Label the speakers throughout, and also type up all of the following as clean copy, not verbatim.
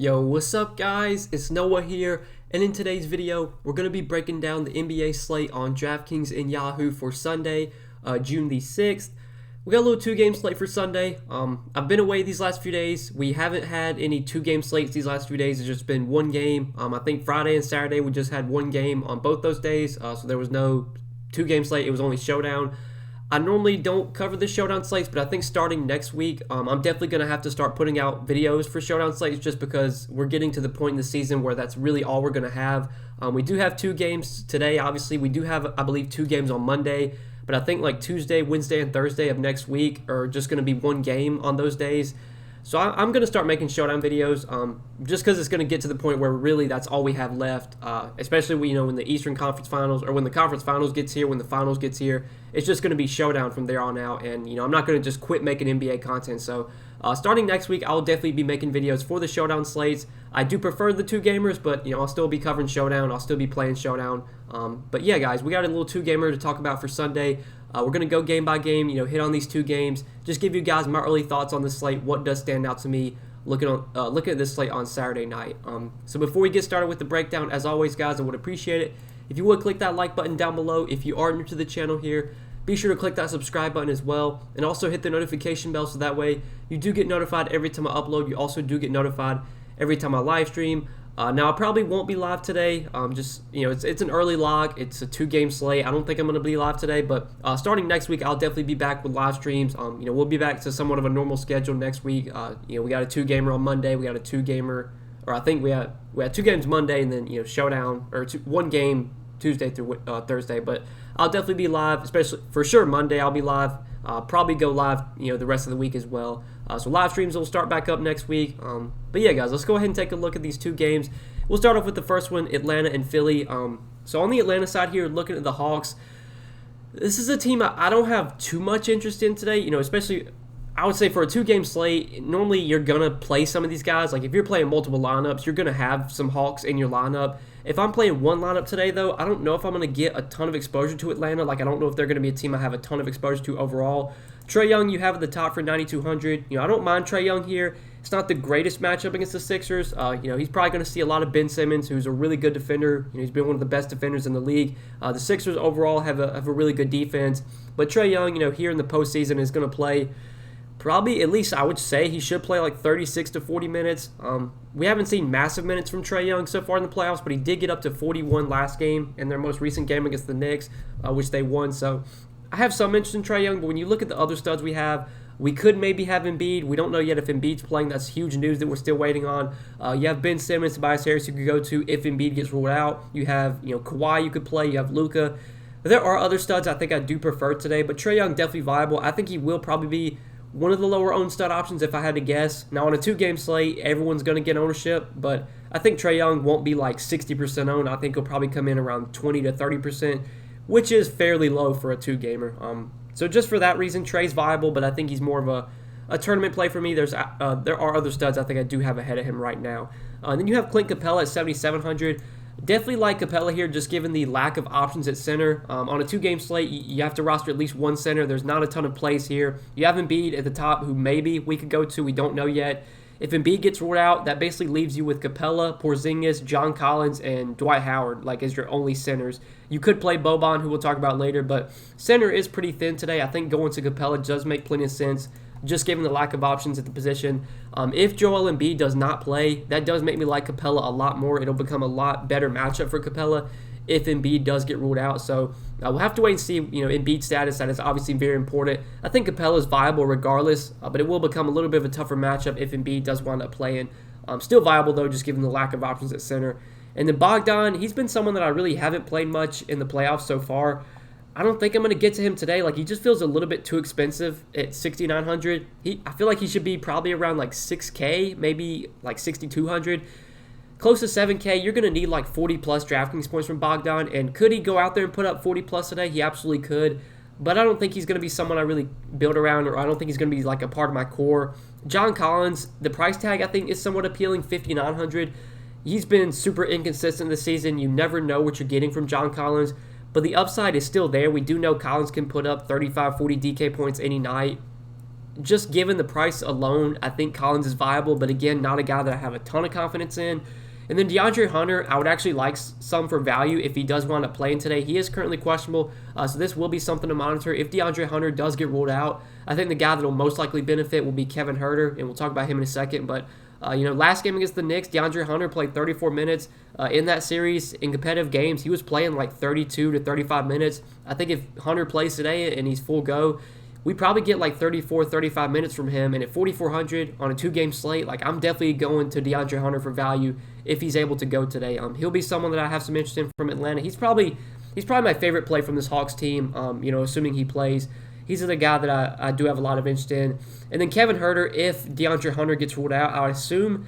Speaker 1: Yo, what's up guys? It's Noah here, and in today's video, we're going to be breaking down the NBA slate on Draftkings and Yahoo for Sunday, June the 6th. We got a little two-game slate for Sunday. I've been away these last few days. We haven't had any two-game slates these last few days. It's just been one game. I think Friday and Saturday we just had one game on both those days, so there was no two-game slate. It was only Showdown. I normally don't cover the Showdown slates, but I think starting next week, I'm definitely going to have to start putting out videos for Showdown slates just because we're getting to the point in the season where that's really all we're going to have. We do have two games today, obviously. We do have, I believe, two games on Monday, but I think like Tuesday, Wednesday, and Thursday of next week are just going to be one game on those days. So I'm going to start making Showdown videos just because it's going to get to the point where really that's all we have left, especially when the Eastern Conference Finals or when the Conference Finals gets here, when the Finals gets here. It's just going to be Showdown from there on out, and I'm not going to just quit making NBA content. So starting next week, I'll definitely be making videos for the Showdown slates. I do prefer the two gamers, but I'll still be covering Showdown. I'll still be playing Showdown. But yeah, guys, we got a little two gamer to talk about for Sunday. We're going to go game by game, hit on these two games, just give you guys my early thoughts on the slate, what does stand out to me looking at this slate on Saturday night. So before we get started with the breakdown, as always, guys, I would appreciate it if you would click that like button down below. If you are new to the channel here, be sure to click that subscribe button as well, and also hit the notification bell so that way you do get notified every time I upload. You also do get notified every time I live stream. Now I probably won't be live today. It's an early log. It's a two-game slate. I don't think I'm going to be live today, but starting next week, I'll definitely be back with live streams. We'll be back to somewhat of a normal schedule next week. We got a two-gamer on Monday. We got a two-gamer, or I think we had two games Monday, and then Showdown or one game Tuesday through Thursday. But I'll definitely be live, especially for sure Monday. I'll be live. Probably go live, the rest of the week as well. So live streams will start back up next week. But yeah, guys, let's go ahead and take a look at these two games. We'll start off with the first one, Atlanta and Philly. So on the Atlanta side here, looking at the Hawks, this is a team I don't have too much interest in today. Especially I would say for a two-game slate, normally you're gonna play some of these guys. Like if you're playing multiple lineups, you're gonna have some Hawks in your lineup. If I'm playing one lineup today, though, I don't know if I'm going to get a ton of exposure to Atlanta. Like, I don't know if they're going to be a team I have a ton of exposure to overall. Trae Young, you have at the top for 9,200. I don't mind Trae Young here. It's not the greatest matchup against the Sixers. He's probably going to see a lot of Ben Simmons, who's a really good defender. He's been one of the best defenders in the league. The Sixers overall have a really good defense. But Trae Young, here in the postseason is going to play probably, at least I would say, he should play like 36 to 40 minutes. We haven't seen massive minutes from Trae Young so far in the playoffs, but he did get up to 41 last game in their most recent game against the Knicks, which they won. So I have some interest in Trae Young, but when you look at the other studs we have, we could maybe have Embiid. We don't know yet if Embiid's playing. That's huge news that we're still waiting on. You have Ben Simmons, Tobias Harris you could go to if Embiid gets ruled out. You have Kawhi you could play. You have Luka. But there are other studs I think I do prefer today, but Trae Young definitely viable. I think he will probably be one of the lower owned stud options if I had to guess. Now on a two-game slate, everyone's going to get ownership, but I think Trae Young won't be like 60% owned. I think he'll probably come in around 20 to 30%, which is fairly low for a two-gamer. So just for that reason, Trae's viable, but I think he's more of a tournament play for me. There are other studs I think I do have ahead of him right now. Then you have Clint Capella at 7,700. Definitely like Capella here, just given the lack of options at center. On a two-game slate, you have to roster at least one center. There's not a ton of plays here. You have Embiid at the top, who maybe we could go to. We don't know yet. If Embiid gets ruled out, that basically leaves you with Capella, Porzingis, John Collins, and Dwight Howard as your only centers. You could play Boban, who we'll talk about later, but center is pretty thin today. I think going to Capella does make plenty of sense, just given the lack of options at the position. If Joel Embiid does not play, that does make me like Capella a lot more. It'll become a lot better matchup for Capella if Embiid does get ruled out. So we'll have to wait and see, Embiid's status. That is obviously very important. I think Capella is viable regardless, but it will become a little bit of a tougher matchup if Embiid does wind up playing. Still viable, though, just given the lack of options at center. And then Bogdan, he's been someone that I really haven't played much in the playoffs so far. I don't think I'm going to get to him today. Like, he just feels a little bit too expensive at 6,900. I feel like he should be probably around like 6K, maybe like 6,200. Close to 7K, you're going to need like 40-plus Draftkings points from Bogdan. And could he go out there and put up 40-plus today? He absolutely could. But I don't think he's going to be someone I really build around, or I don't think he's going to be like a part of my core. John Collins, the price tag I think is somewhat appealing, 5,900. He's been super inconsistent this season. You never know what you're getting from John Collins. But the upside is still there. We do know Collins can put up 35, 40 DK points any night. just given the price alone, I think Collins is viable, but again, not a guy that I have a ton of confidence in. And then DeAndre Hunter, I would actually like some for value if he does wind up playing today. He is currently questionable, so this will be something to monitor. If DeAndre Hunter does get ruled out, I think the guy that will most likely benefit will be Kevin Huerter, and we'll talk about him in a second. But, last game against the Knicks, DeAndre Hunter played 34 minutes in that series. In competitive games, he was playing like 32 to 35 minutes. I think if Hunter plays today and he's full go, we probably get like 34, 35 minutes from him. And at 4,400 on a 2-game slate, like I'm definitely going to DeAndre Hunter for value if he's able to go today. He'll be someone that I have some interest in from Atlanta. He's probably my favorite play from this Hawks team, assuming he plays. He's the guy that I do have a lot of interest in. And then Kevin Huerter, if DeAndre Hunter gets ruled out, I assume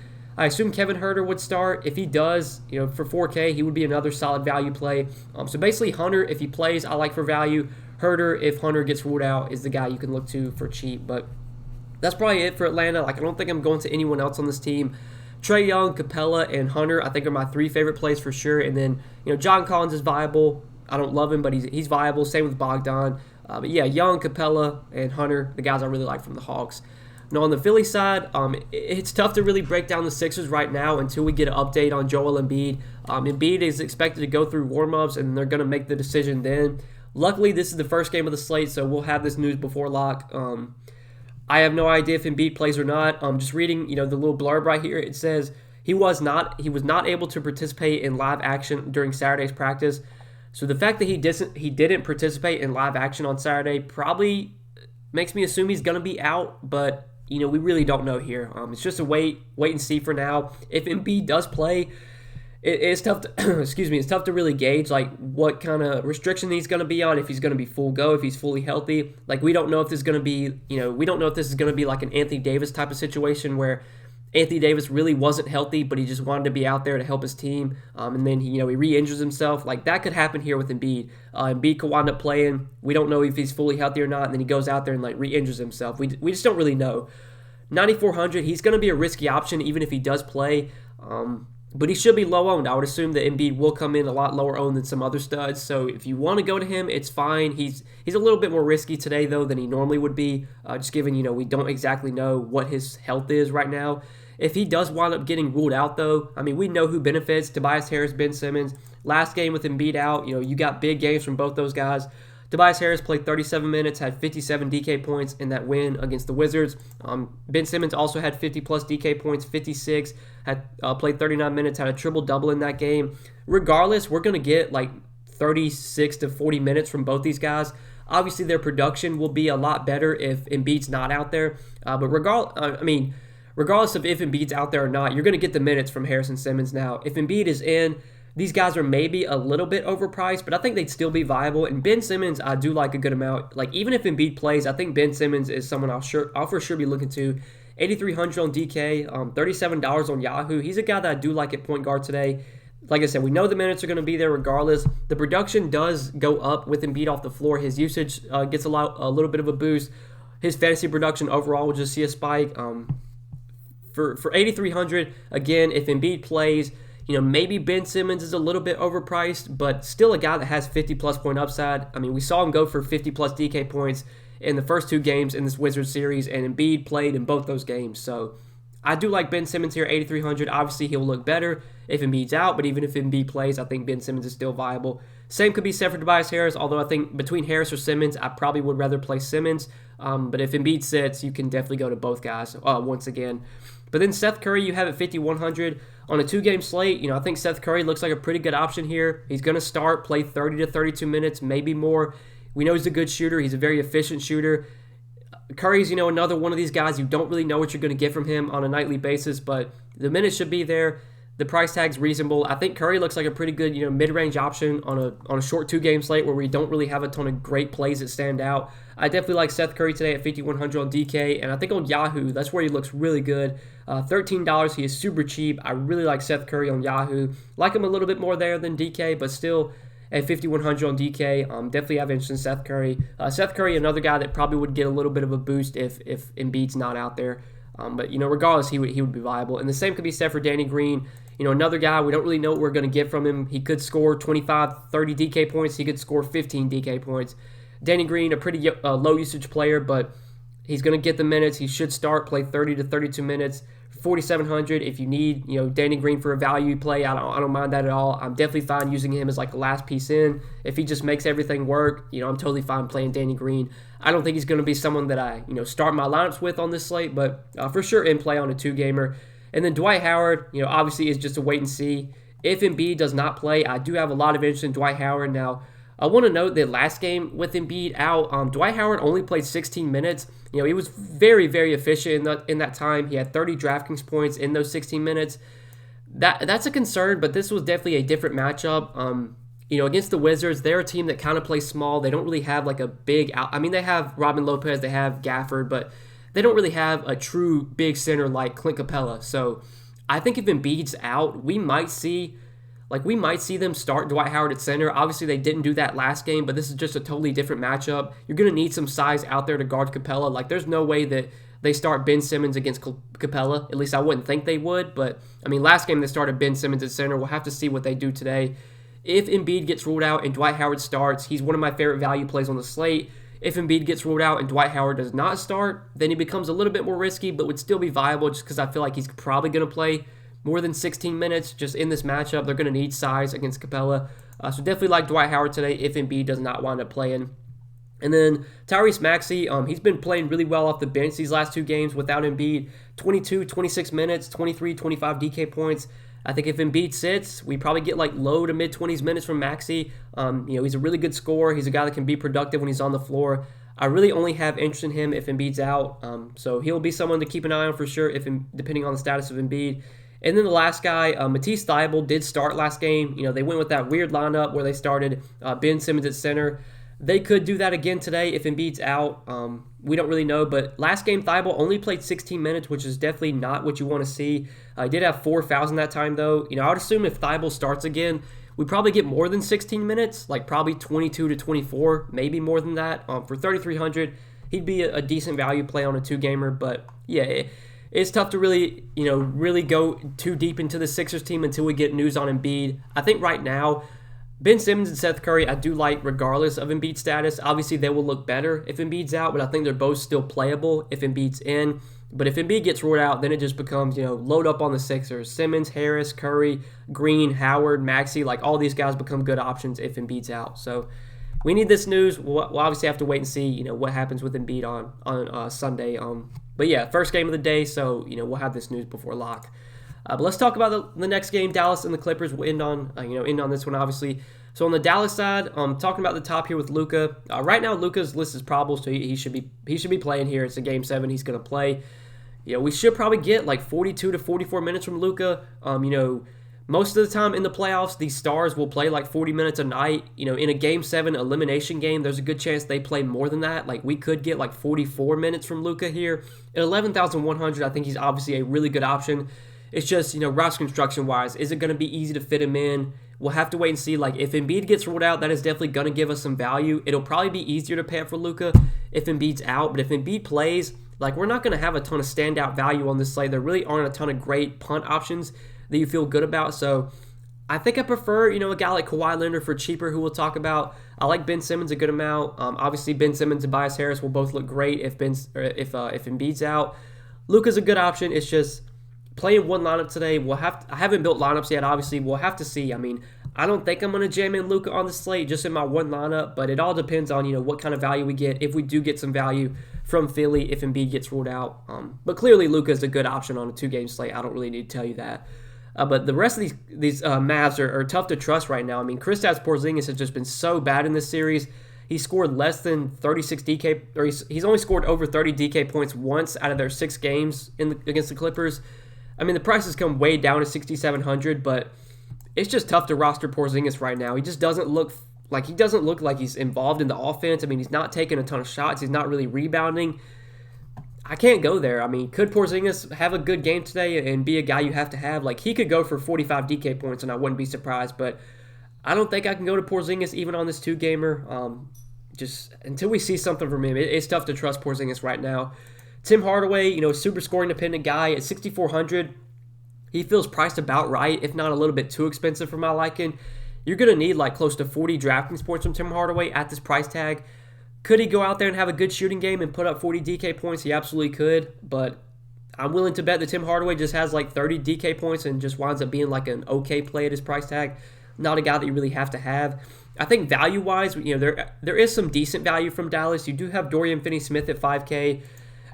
Speaker 1: Kevin Huerter would start. If he does, for 4K, he would be another solid value play. So basically, Hunter, if he plays, I like for value. Huerter, if Hunter gets ruled out, is the guy you can look to for cheap. But that's probably it for Atlanta. Like, I don't think I'm going to anyone else on this team. Trae Young, Capela, and Hunter, I think are my 3 favorite plays for sure. And then, John Collins is viable. I don't love him, but he's viable. Same with Bogdan. But yeah, Young, Capela, and Hunter, the guys I really like from the Hawks. Now, on the Philly side, it's tough to really break down the Sixers right now until we get an update on Joel Embiid. Embiid is expected to go through warm-ups, and they're going to make the decision then. Luckily, this is the first game of the slate, so we'll have this news before lock. I have no idea if Embiid plays or not. Just reading, the little blurb right here, it says he was not able to participate in live action during Saturday's practice. So the fact that he didn't participate in live action on Saturday probably makes me assume he's going to be out, but we really don't know here. It's just a wait and see for now. If Embiid does play, it's tough to it's tough to really gauge like what kind of restriction he's going to be on, if he's going to be full go, if he's fully healthy. Like we don't know if this is going to be, we don't know if this is going to be like an Anthony Davis type of situation where Anthony Davis really wasn't healthy, but he just wanted to be out there to help his team, and then he re-injures himself. Like that could happen here with Embiid. Embiid could wind up playing. We don't know if he's fully healthy or not, and then he goes out there and like re-injures himself. We just don't really know. 9,400, he's going to be a risky option even if he does play, but he should be low owned. I would assume that Embiid will come in a lot lower owned than some other studs. So if you want to go to him, it's fine. He's a little bit more risky today though than he normally would be, just given we don't exactly know what his health is right now. If he does wind up getting ruled out, though, I mean, we know who benefits. Tobias Harris, Ben Simmons. Last game with Embiid out, you got big games from both those guys. Tobias Harris played 37 minutes, had 57 DK points in that win against the Wizards. Ben Simmons also had 50-plus DK points, 56, had played 39 minutes, had a triple-double in that game. Regardless, we're going to get like 36 to 40 minutes from both these guys. Obviously, their production will be a lot better if Embiid's not out there. But regardless of if Embiid's out there or not, you're going to get the minutes from Harris and Simmons now. If Embiid is in, these guys are maybe a little bit overpriced, but I think they'd still be viable. And Ben Simmons, I do like a good amount. Like, even if Embiid plays, I think Ben Simmons is someone I'll for sure be looking to. 8,300 on DK, $37 on Yahoo. He's a guy that I do like at point guard today. Like I said, we know the minutes are going to be there regardless. The production does go up with Embiid off the floor. His usage gets a little bit of a boost. His fantasy production overall will just see a spike. For 8,300, again, if Embiid plays, maybe Ben Simmons is a little bit overpriced, but still a guy that has 50-plus point upside. I mean, we saw him go for 50-plus DK points in the first 2 games in this Wizards series, and Embiid played in both those games. So I do like Ben Simmons here, 8,300. Obviously, he'll look better if Embiid's out, but even if Embiid plays, I think Ben Simmons is still viable. Same could be said for Tobias Harris, although I think between Harris or Simmons, I probably would rather play Simmons. But if Embiid sits, you can definitely go to both guys once again. But then Seth Curry, you have at 5,100 on a 2-game slate. I think Seth Curry looks like a pretty good option here. He's going to start, play 30 to 32 minutes, maybe more. We know he's a good shooter. He's a very efficient shooter. Curry's, another one of these guys you don't really know what you're going to get from him on a nightly basis, but the minutes should be there. The price tag's reasonable. I think Curry looks like a pretty good, mid-range option on a short 2-game slate where we don't really have a ton of great plays that stand out. I definitely like Seth Curry today at 5,100 on DK, and I think on Yahoo, that's where he looks really good. $13, he is super cheap. I really like Seth Curry on Yahoo. Like him a little bit more there than DK, but still at 5,100 on DK, definitely have interest in Seth Curry. Seth Curry, another guy that probably would get a little bit of a boost if Embiid's not out there. But regardless, he would be viable. And the same could be said for Danny Green. Another guy, we don't really know what we're going to get from him. He could score 25, 30 DK points. He could score 15 DK points. Danny Green, a pretty low usage player, but He's going to get the minutes. He should start, play 30 to 32 minutes. 4,700. If you need, Danny Green for a value play, I don't mind that at all. I'm definitely fine using him as like a last piece in. If he just makes everything work, I'm totally fine playing Danny Green. I don't think he's going to be someone that I, start my lineups with on this slate, but for sure in play on a 2-gamer. And then Dwight Howard, obviously is just a wait and see. If Embiid does not play, I do have a lot of interest in Dwight Howard. Now, I want to note that last game with Embiid out, Dwight Howard only played 16 minutes. He was very, very efficient in that time. He had 30 DraftKings points in those 16 minutes. That's a concern, but this was definitely a different matchup. Against the Wizards, they're a team that kind of plays small. They don't really have like a big out. I mean, they have Robin Lopez, they have Gafford, but they don't really have a true big center like Clint Capella. So I think if Embiid's out, we might see them start Dwight Howard at center. Obviously, they didn't do that last game, but this is just a totally different matchup. You're going to need some size out there to guard Capella. Like, there's no way that they start Ben Simmons against Capella. At least I wouldn't think they would. But, I mean, last game they started Ben Simmons at center. We'll have to see what they do today. If Embiid gets ruled out and Dwight Howard starts, he's one of my favorite value plays on the slate. If Embiid gets ruled out and Dwight Howard does not start, then he becomes a little bit more risky, but would still be viable just because I feel like he's probably going to play more than 16 minutes just in this matchup. They're going to need size against Capella. So definitely like Dwight Howard today if Embiid does not wind up playing. And then Tyrese Maxey, he's been playing really well off the bench these last 2 games without Embiid. 22, 26 minutes, 23, 25 DK points. I think if Embiid sits, we probably get like low to mid-20s minutes from Maxey. He's a really good scorer. He's a guy that can be productive when he's on the floor. I really only have interest in him if Embiid's out. So he'll be someone to keep an eye on for sure, depending on the status of Embiid. And then the last guy, Matisse Thybulle, did start last game. They went with that weird lineup where they started Ben Simmons at center. They could do that again today if Embiid's out. We don't really know, but last game Thybulle only played 16 minutes, which is definitely not what you want to see. He did have 4 fouls in that time, though. I would assume if Thybulle starts again, we probably get more than 16 minutes, like probably 22 to 24, maybe more than that. For 3,300, he'd be a decent value play on a 2-gamer, but yeah, it's tough to really go too deep into the Sixers team until we get news on Embiid. I think right now, Ben Simmons and Seth Curry, I do like regardless of Embiid's status. Obviously, they will look better if Embiid's out, but I think they're both still playable if Embiid's in. But if Embiid gets ruled out, then it just becomes, load up on the Sixers. Simmons, Harris, Curry, Green, Howard, Maxey, like all these guys become good options if Embiid's out. So we need this news. We'll obviously have to wait and see, what happens with Embiid on Sunday. But yeah, first game of the day, so, we'll have this news before lock. But let's talk about the next game, Dallas and the Clippers. We'll end on this one, obviously. So on the Dallas side, talking about the top here with Luka. Right now, Luka's list is probable, so he should be playing here. It's a Game 7. He's going to play. We should probably get like 42 to 44 minutes from Luka. Most of the time in the playoffs, these stars will play like 40 minutes a night. In a Game 7 elimination game, there's a good chance they play more than that. Like, we could get like 44 minutes from Luka here. At 11,100, I think he's obviously a really good option. It's just, roster construction-wise, is it going to be easy to fit him in? We'll have to wait and see. Like, if Embiid gets ruled out, that is definitely going to give us some value. It'll probably be easier to pay up for Luka if Embiid's out. But if Embiid plays, like, we're not going to have a ton of standout value on this slate. There really aren't a ton of great punt options that you feel good about. So I think I prefer, a guy like Kawhi Leonard for cheaper, who we'll talk about. I like Ben Simmons a good amount. Obviously, Ben Simmons and Tobias Harris will both look great if Embiid's out. Luka's a good option. It's just playing one lineup today. I haven't built lineups yet, obviously. We'll have to see. I mean, I don't think I'm going to jam in Luka on the slate just in my one lineup, but it all depends on, what kind of value we get, if we do get some value from Philly if Embiid gets ruled out. But clearly, Luka is a good option on a 2-game slate. I don't really need to tell you that. But the rest of these Mavs are tough to trust right now. I mean, Kristaps Porzingis has just been so bad in this series. He scored less than 36 DK, or he's only scored over 30 DK points once out of their 6 games against the Clippers. I mean, the price has come way down to 6,700, but it's just tough to roster Porzingis right now. He just doesn't look like he's involved in the offense. I mean, he's not taking a ton of shots. He's not really rebounding. I can't go there. I mean, could Porzingis have a good game today and be a guy you have to have? Like, he could go for 45 DK points, and I wouldn't be surprised, but I don't think I can go to Porzingis even on this 2-gamer. Just until we see something from him, it's tough to trust Porzingis right now. Tim Hardaway, super scoring dependent guy at 6,400. He feels priced about right, if not a little bit too expensive for my liking. You're going to need like close to 40 DraftKings points from Tim Hardaway at this price tag. Could he go out there and have a good shooting game and put up 40 DK points? He absolutely could, but I'm willing to bet that Tim Hardaway just has like 30 DK points and just winds up being like an okay play at his price tag. Not a guy that you really have to have. I think value-wise, there is some decent value from Dallas. You do have Dorian Finney-Smith at 5K.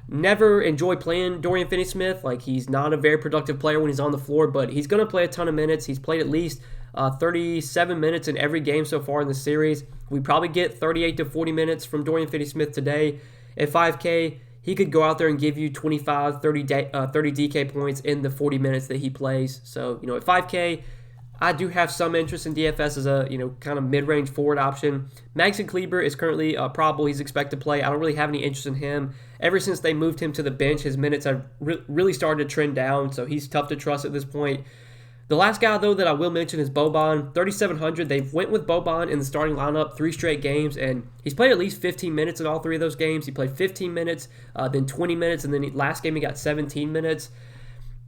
Speaker 1: Never enjoy playing Dorian Finney-Smith. Like, he's not a very productive player when he's on the floor, but he's going to play a ton of minutes. He's played at least 37 minutes in every game so far in the series. We probably get 38 to 40 minutes from Dorian Finney-Smith today. At 5K, he could go out there and give you 25, 30 DK points in the 40 minutes that he plays. So, at 5K, I do have some interest in DFS as a, kind of mid-range forward option. Maxson Kleber is currently probable he's expected to play. I don't really have any interest in him. Ever since they moved him to the bench, his minutes have really started to trend down, so he's tough to trust at this point. The last guy, though, that I will mention is Boban. 3,700. They went with Boban in the starting lineup 3 straight games, and he's played at least 15 minutes in all 3 of those games. He played 15 minutes, then 20 minutes, and then last game he got 17 minutes.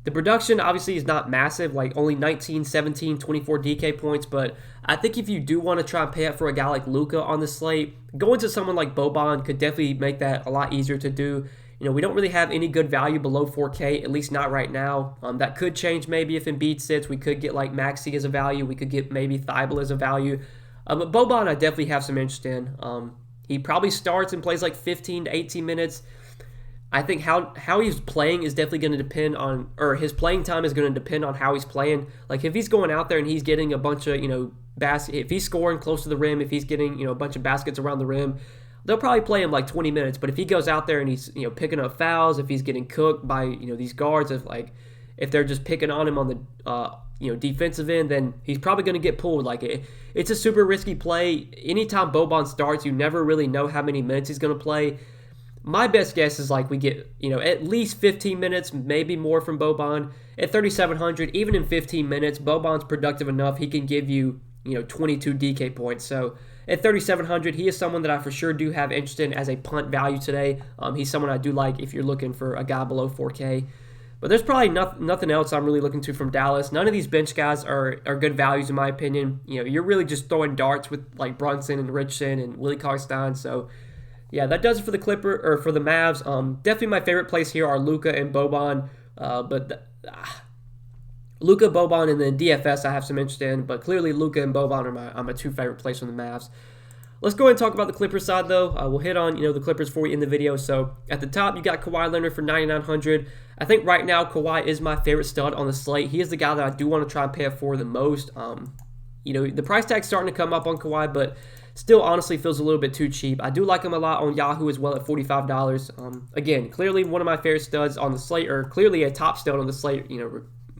Speaker 1: The production obviously is not massive, like only 19, 17, 24 DK points, but I think if you do want to try and pay up for a guy like Luka on the slate, going to someone like Boban could definitely make that a lot easier to do. We don't really have any good value below 4K, at least not right now. That could change maybe if Embiid sits. We could get like Maxey as a value. We could get maybe Thibault as a value. But Boban I definitely have some interest in. He probably starts and plays like 15 to 18 minutes. I think how he's playing is definitely going to depend on, or his playing time is going to depend on how he's playing. Like if he's going out there and he's getting a bunch of, if he's scoring close to the rim, if he's getting, a bunch of baskets around the rim, they'll probably play him like 20 minutes. But if he goes out there and he's, picking up fouls, if he's getting cooked by, these guards, if they're just picking on him on the, defensive end, then he's probably going to get pulled. Like it's a super risky play. Anytime Boban starts, you never really know how many minutes he's going to play. My best guess is like we get, at least 15 minutes, maybe more from Boban. At 3,700, even in 15 minutes, Boban's productive enough. He can give you, 22 DK points. So at 3,700, he is someone that I for sure do have interest in as a punt value today. He's someone I do like if you're looking for a guy below 4K. But there's probably nothing else I'm really looking to from Dallas. None of these bench guys are good values in my opinion. You're really just throwing darts with like Brunson and Richardson and Willie Cauley-Stein. So yeah, that does it for the for the Mavs. Definitely my favorite plays here are Luka and Boban. Luka, Boban, and then DFS I have some interest in, but clearly Luka and Boban are my 2 favorite plays from the Mavs. Let's go ahead and talk about the Clippers side though. We'll hit on the Clippers for you in the video. So at the top you got Kawhi Leonard for 9,900. I think right now Kawhi is my favorite stud on the slate. He is the guy that I do want to try and pay up for the most. The price tag's starting to come up on Kawhi, but still honestly feels a little bit too cheap. I do like him a lot on Yahoo as well at $45. Again, clearly one of my favorite studs on the slate, or clearly a top stud on the slate.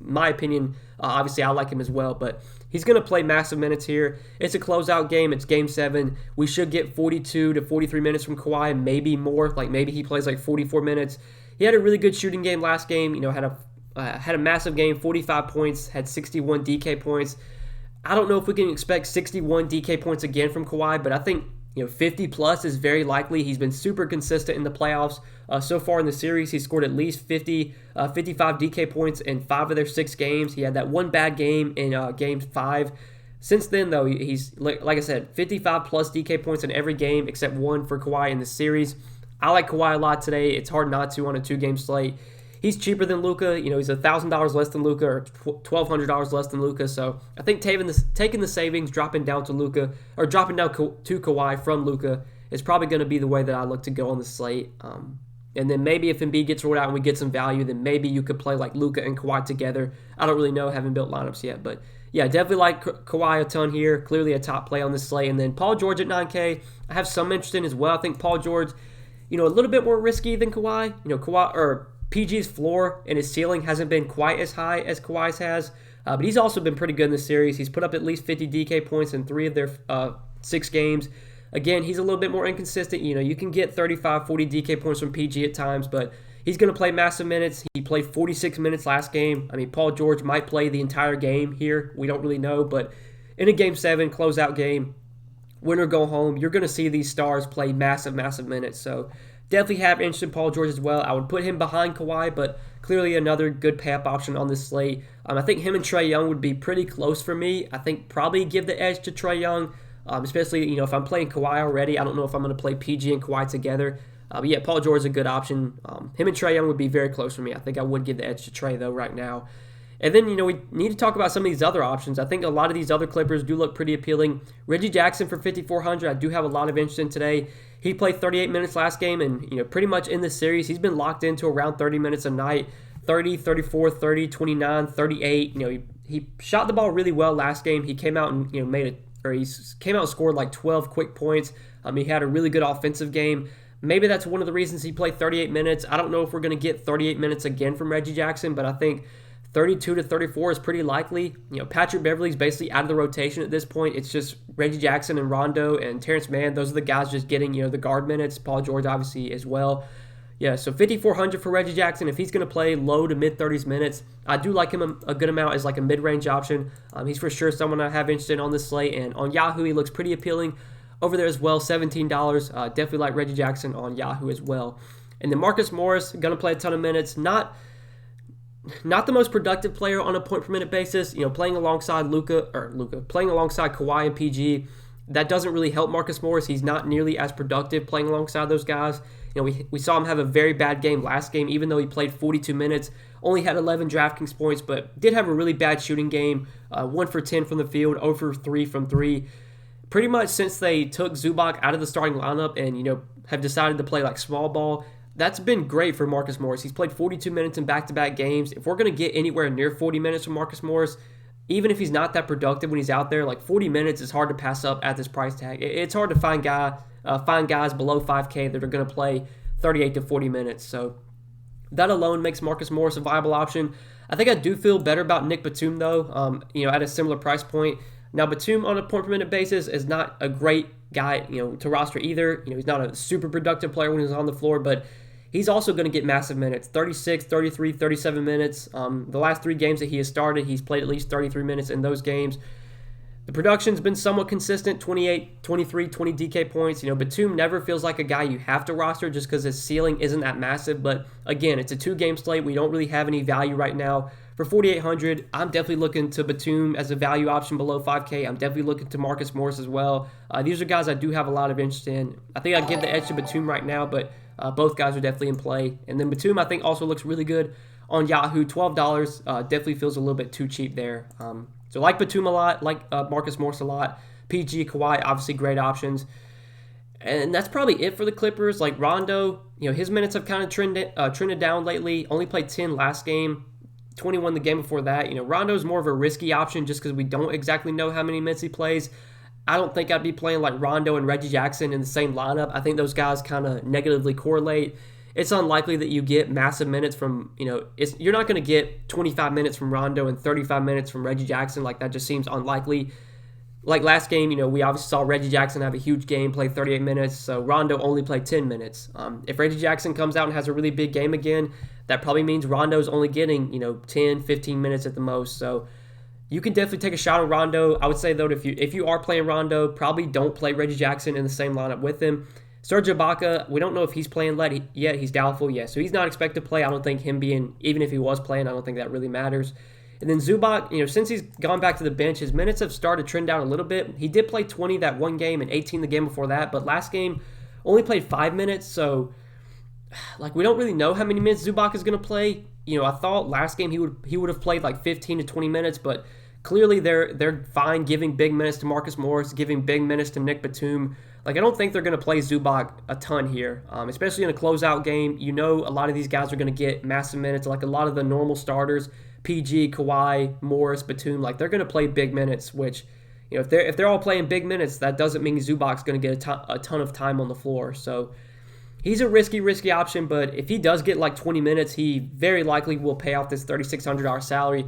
Speaker 1: My opinion, obviously I like him as well, but he's going to play massive minutes here. It's a closeout game. It's game 7. We should get 42 to 43 minutes from Kawhi, maybe more. Like maybe he plays like 44 minutes. He had a really good shooting game last game. Had a massive game, 45 points, had 61 DK points. I don't know if we can expect 61 DK points again from Kawhi, but I think 50 plus is very likely. He's been super consistent in the playoffs. So far in the series, he scored at least 55 DK points in 5 of their 6 games. He had that one bad game in game 5. Since then, though, he's, like I said, 55 plus DK points in every game except one for Kawhi in the series. I like Kawhi a lot today. It's hard not to on a 2-game slate. He's cheaper than Luka. He's $1,000 less than Luka, or $1,200 less than Luka. So I think taking the savings, dropping down to Luka, or dropping down to Kawhi from Luka is probably going to be the way that I look to go on the slate. And then maybe if Embiid gets rolled out and we get some value, then maybe you could play like Luka and Kawhi together. I don't really know, haven't built lineups yet, but yeah, definitely like Kawhi a ton here. Clearly a top play on this slate. And then Paul George at 9K, I have some interest in as well. I think Paul George, a little bit more risky than Kawhi. PG's floor and his ceiling hasn't been quite as high as Kawhi's has, but he's also been pretty good in this series. He's put up at least 50 DK points in 3 of their 6 games. Again, he's a little bit more inconsistent. You can get 35, 40 DK points from PG at times, but he's going to play massive minutes. He played 46 minutes last game. I mean, Paul George might play the entire game here. We don't really know, but in a Game 7 closeout game, win or go home, you're going to see these stars play massive, massive minutes. So definitely have interest in Paul George as well. I would put him behind Kawhi, but clearly another good pay-up option on this slate. I think him and Trae Young would be pretty close for me. I think probably give the edge to Trae Young. especially, if I'm playing Kawhi already. I don't know if I'm going to play PG and Kawhi together. But yeah, Paul George is a good option. Him and Trae Young would be very close for me. I think I would give the edge to Trae, though, right now. And then, we need to talk about some of these other options. I think a lot of these other Clippers do look pretty appealing. Reggie Jackson for 5,400, I do have a lot of interest in today. He played 38 minutes last game, and, pretty much in this series, he's been locked into around 30 minutes a night. 30, 34, 30, 29, 38. He shot the ball really well last game. He came out and, he came out and scored like 12 quick points. He had a really good offensive game. Maybe that's one of the reasons he played 38 minutes. I don't know if we're going to get 38 minutes again from Reggie Jackson, but I think 32 to 34 is pretty likely. Patrick Beverley's basically out of the rotation at this point. It's just Reggie Jackson and Rondo and Terrence Mann. Those are the guys just getting, the guard minutes. Paul George, obviously, as well. Yeah, so 5,400 for Reggie Jackson. If he's going to play low to mid-30s minutes, I do like him a good amount as like a mid-range option. He's for sure someone I have interested in on this slate. And on Yahoo, he looks pretty appealing over there as well, $17. Definitely like Reggie Jackson on Yahoo as well. And then Marcus Morris, going to play a ton of minutes. Not the most productive player on a point-per-minute basis. Playing alongside playing alongside Kawhi and PG, that doesn't really help Marcus Morris. He's not nearly as productive playing alongside those guys. We saw him have a very bad game last game, even though he played 42 minutes, only had 11 Draftkings points, but did have a really bad shooting game, 1 for 10 from the field, 0 for 3 from 3. Pretty much since they took ZUBAC out of the starting lineup and, have decided to play like small ball, that's been great for Marcus Morris. He's played 42 minutes in back-to-back games. If we're going to get anywhere near 40 minutes from Marcus Morris, even if he's not that productive when he's out there, like 40 minutes is hard to pass up at this price tag. It's hard to find guys below 5K that are going to play 38 to 40 minutes. So that alone makes Marcus Morris a viable option. I think I do feel better about Nick Batum, though, at a similar price point. Now, Batum on a point-per-minute basis is not a great guy, to roster either. He's not a super productive player when he's on the floor, but he's also going to get massive minutes, 36, 33, 37 minutes. The last 3 games that he has started, he's played at least 33 minutes in those games. The production's been somewhat consistent, 28, 23, 20 DK points. Batum never feels like a guy you have to roster just because his ceiling isn't that massive. But again, it's a 2-game slate. We don't really have any value right now. For 4,800, I'm definitely looking to Batum as a value option below 5K. I'm definitely looking to Marcus Morris as well. These are guys I do have a lot of interest in. I think I'd give the edge to Batum right now, but both guys are definitely in play. And then Batum, I think, also looks really good on Yahoo. $12 definitely feels a little bit too cheap there. So like Batum a lot, like Marcus Morris a lot. PG, Kawhi, obviously great options. And that's probably it for the Clippers. Like Rondo, his minutes have kind of trended down lately. Only played 10 last game, 21 the game before that. Rondo's more of a risky option just because we don't exactly know how many minutes he plays. I don't think I'd be playing like Rondo and Reggie Jackson in the same lineup. I think those guys kind of negatively correlate. It's unlikely that you get massive minutes from, you're not going to get 25 minutes from Rondo and 35 minutes from Reggie Jackson. Like, that just seems unlikely. Like last game, we obviously saw Reggie Jackson have a huge game, play 38 minutes, so Rondo only played 10 minutes. If Reggie Jackson comes out and has a really big game again, that probably means Rondo's only getting, 10, 15 minutes at the most. So you can definitely take a shot on Rondo. I would say, though, if you are playing Rondo, probably don't play Reggie Jackson in the same lineup with him. Serge Ibaka, we don't know if he's playing yet. He's doubtful, yeah. So he's not expected to play. I don't think him being, even if he was playing, I don't think that really matters. And then ZUBAC, since he's gone back to the bench, his minutes have started to trend down a little bit. He did play 20 that one game and 18 the game before that, but last game only played 5 minutes. So, we don't really know how many minutes ZUBAC is going to play. I thought last game he would have played like 15 to 20 minutes, but clearly they're fine giving big minutes to Marcus Morris, giving big minutes to Nick Batum. I don't think they're going to play ZUBAC a ton here, especially in a closeout game. A lot of these guys are going to get massive minutes, like a lot of the normal starters, PG, Kawhi, Morris, Batum. They're going to play big minutes, which, if they're all playing big minutes, that doesn't mean ZUBAC's going to get a ton of time on the floor. So he's a risky option, but if he does get 20 minutes, he very likely will pay off this $3,600 salary.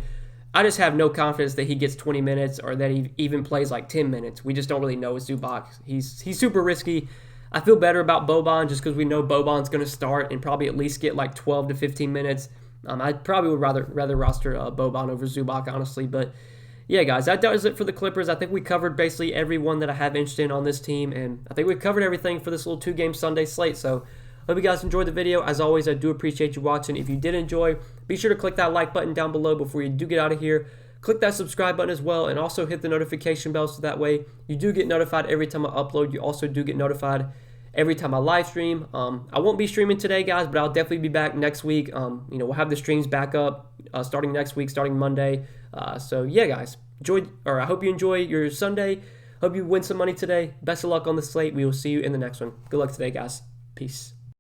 Speaker 1: I just have no confidence that he gets 20 minutes or that he even plays 10 minutes. We just don't really know with ZUBAC. He's super risky. I feel better about Boban just because we know Boban's going to start and probably at least get 12 to 15 minutes. I probably would rather roster Boban over ZUBAC, honestly. But yeah, guys, that does it for the Clippers. I think we covered basically everyone that I have interest in on this team, and I think we've covered everything for this little 2-game Sunday slate. So hope you guys enjoyed the video. As always, I do appreciate you watching. If you did enjoy, be sure to click that like button down below before you do get out of here. click that subscribe button as well, and also hit the notification bell so that way you do get notified every time I upload. You also do get notified every time I live stream. I won't be streaming today, guys, but I'll definitely be back next week. We'll have the streams back up starting next week, starting Monday. So yeah, guys, I hope you enjoy your Sunday. Hope you win some money today. Best of luck on the slate. We will see you in the next one. Good luck today, guys. Peace.